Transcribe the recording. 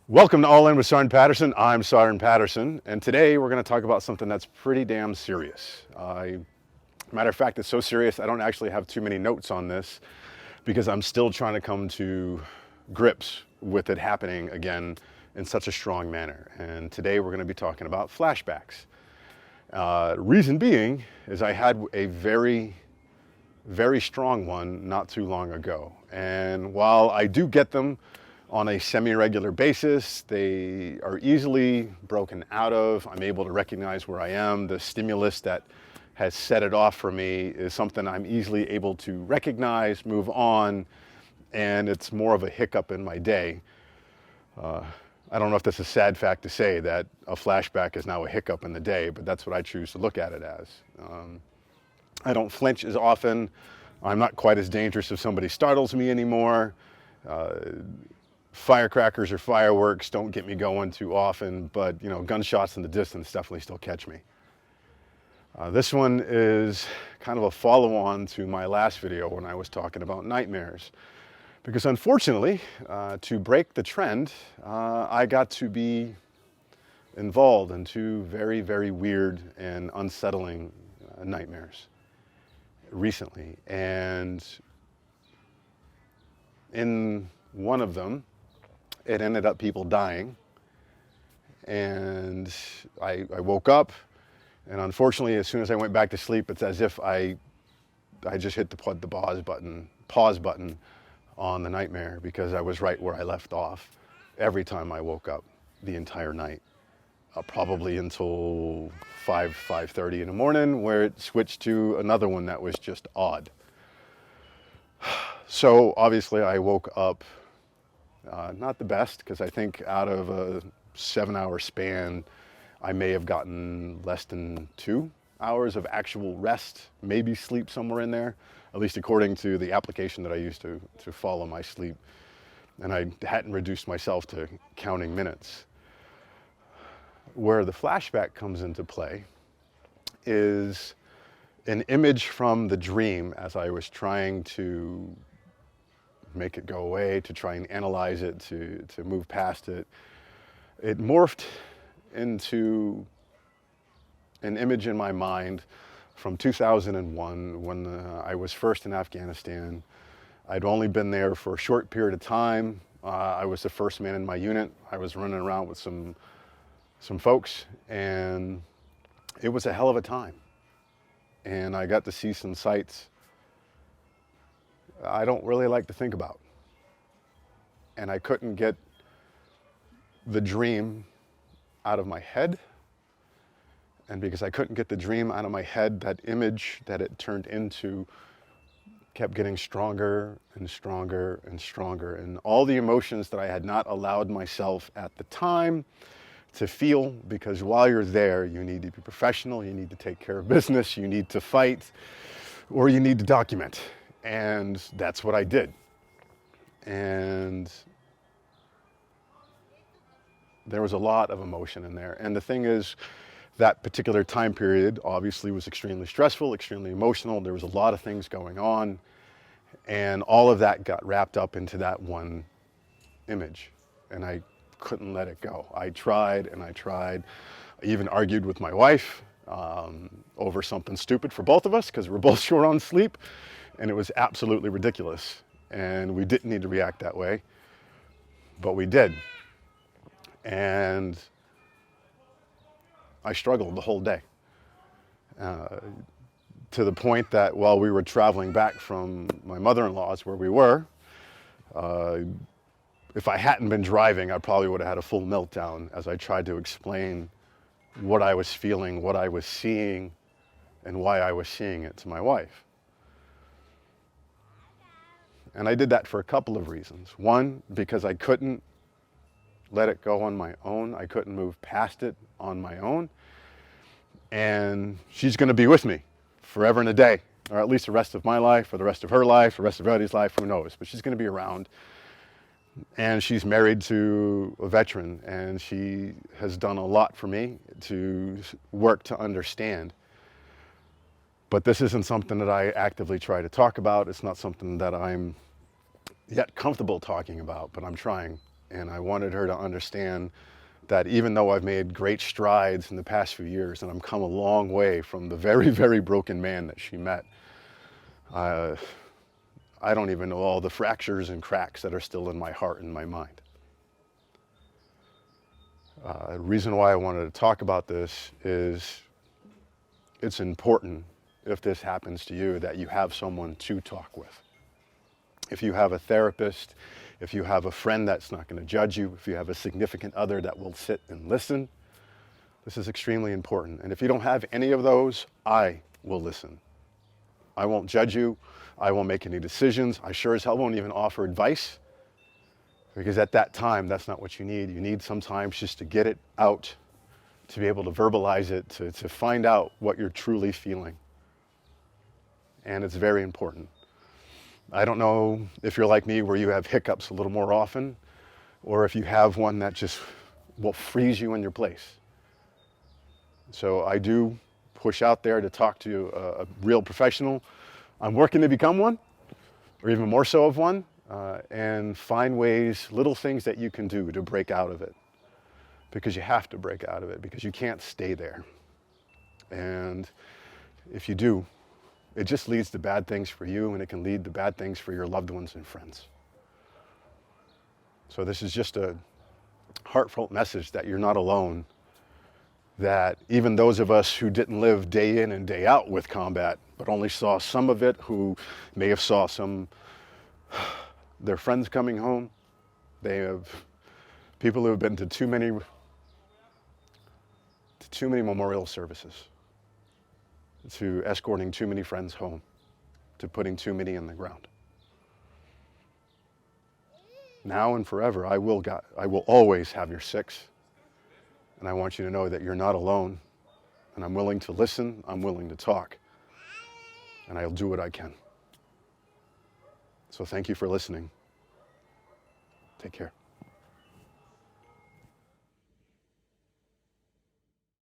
Welcome to All In with Sergeant Patterson. I'm Sergeant Patterson, and today we're going to talk about something that's pretty damn serious. Matter of fact, it's so serious I don't actually have too many notes on this because I'm still trying to come to grips with it happening again in such a strong manner. And today we're going to be talking about flashbacks. Reason being is I had a very strong one not too long ago. And while I do get them on a semi-regular basis, they are easily broken out of. I'm able to recognize where I am. The stimulus that has set it off for me is something I'm easily able to recognize, move on, and it's more of a hiccup in my day. I don't know if that's a sad fact to say that a flashback is now a hiccup in the day, but that's what I choose to look at it as. I don't flinch as often. I'm not quite as dangerous if somebody startles me anymore. Firecrackers or fireworks don't get me going too often, but gunshots in the distance definitely still catch me. This one is kind of a follow-on to my last video when I was talking about nightmares. Because unfortunately, to break the trend, I got to be involved in two very, very weird and unsettling nightmares recently. And in one of them, it ended up people dying. And I woke up, and unfortunately, as soon as I went back to sleep, it's as if I just hit the pause button on the nightmare, because I was right where I left off every time I woke up the entire night, probably until 5:30 in the morning, where it switched to another one that was just odd. So obviously I woke up not the best, because I think out of a 7-hour span, I may have gotten less than 2 hours of actual rest, maybe sleep somewhere in there, at least according to the application that I used to follow my sleep. And I hadn't reduced myself to counting minutes. Where the flashback comes into play is an image from the dream as I was trying to make it go away, to try and analyze it, to move past it. It morphed into an image in my mind from 2001 when I was first in Afghanistan. I'd only been there for a short period of time. I was the first man in my unit. I was running around with some folks, and it was a hell of a time. And I got to see some sights I don't really like to think about. And I couldn't get the dream out of my head. And because I couldn't get the dream out of my head, that image that it turned into kept getting stronger and stronger and stronger. And all the emotions that I had not allowed myself at the time to feel, because while you're there, you need to be professional, you need to take care of business, you need to fight, or you need to document. And that's what I did. And there was a lot of emotion in there. And the thing is, that particular time period obviously was extremely stressful, extremely emotional. There was a lot of things going on. And all of that got wrapped up into that one image. And I couldn't let it go. I tried and I tried. I even argued with my wife over something stupid for both of us, because we're both short on sleep. And it was absolutely ridiculous. And we didn't need to react that way, but we did. And I struggled the whole day, to the point that while we were traveling back from my mother-in-law's where we were, if I hadn't been driving, I probably would have had a full meltdown as I tried to explain what I was feeling, what I was seeing, and why I was seeing it to my wife. And I did that for a couple of reasons. One, because I couldn't let it go on my own. I couldn't move past it on my own. And she's going to be with me forever and a day, or at least the rest of my life, or the rest of her life, the rest of everybody's life, who knows. But she's going to be around. And she's married to a veteran, and she has done a lot for me to work to understand. But this isn't something that I actively try to talk about. It's not something that I'm yet comfortable talking about, but I'm trying. And I wanted her to understand that even though I've made great strides in the past few years and I've come a long way from the very, very broken man that she met, I don't even know all the fractures and cracks that are still in my heart and my mind. The reason why I wanted to talk about this is it's important, if this happens to you, that you have someone to talk with. If you have a therapist, if you have a friend that's not going to judge you, if you have a significant other that will sit and listen, this is extremely important. And if you don't have any of those, I will listen. I won't judge you. I won't make any decisions. I sure as hell won't even offer advice, because at that time, that's not what you need. You need sometimes just to get it out, to be able to verbalize it, to find out what you're truly feeling. And it's very important. I don't know if you're like me, where you have hiccups a little more often, or if you have one that just will freeze you in your place. So I do push out there to talk to a real professional. I'm working to become one, or even more so of one, and find ways, little things that you can do to break out of it. Because you have to break out of it, because you can't stay there. And if you do, it just leads to bad things for you, and it can lead to bad things for your loved ones and friends. So this is just a heartfelt message that you're not alone, that even those of us who didn't live day in and day out with combat, but only saw some of it, who may have saw their friends coming home, they have people who have been to too many memorial services, to escorting too many friends home, to putting too many in the ground. Now and forever, I will always have your six. And I want you to know that you're not alone. And I'm willing to listen, I'm willing to talk. And I'll do what I can. So thank you for listening. Take care.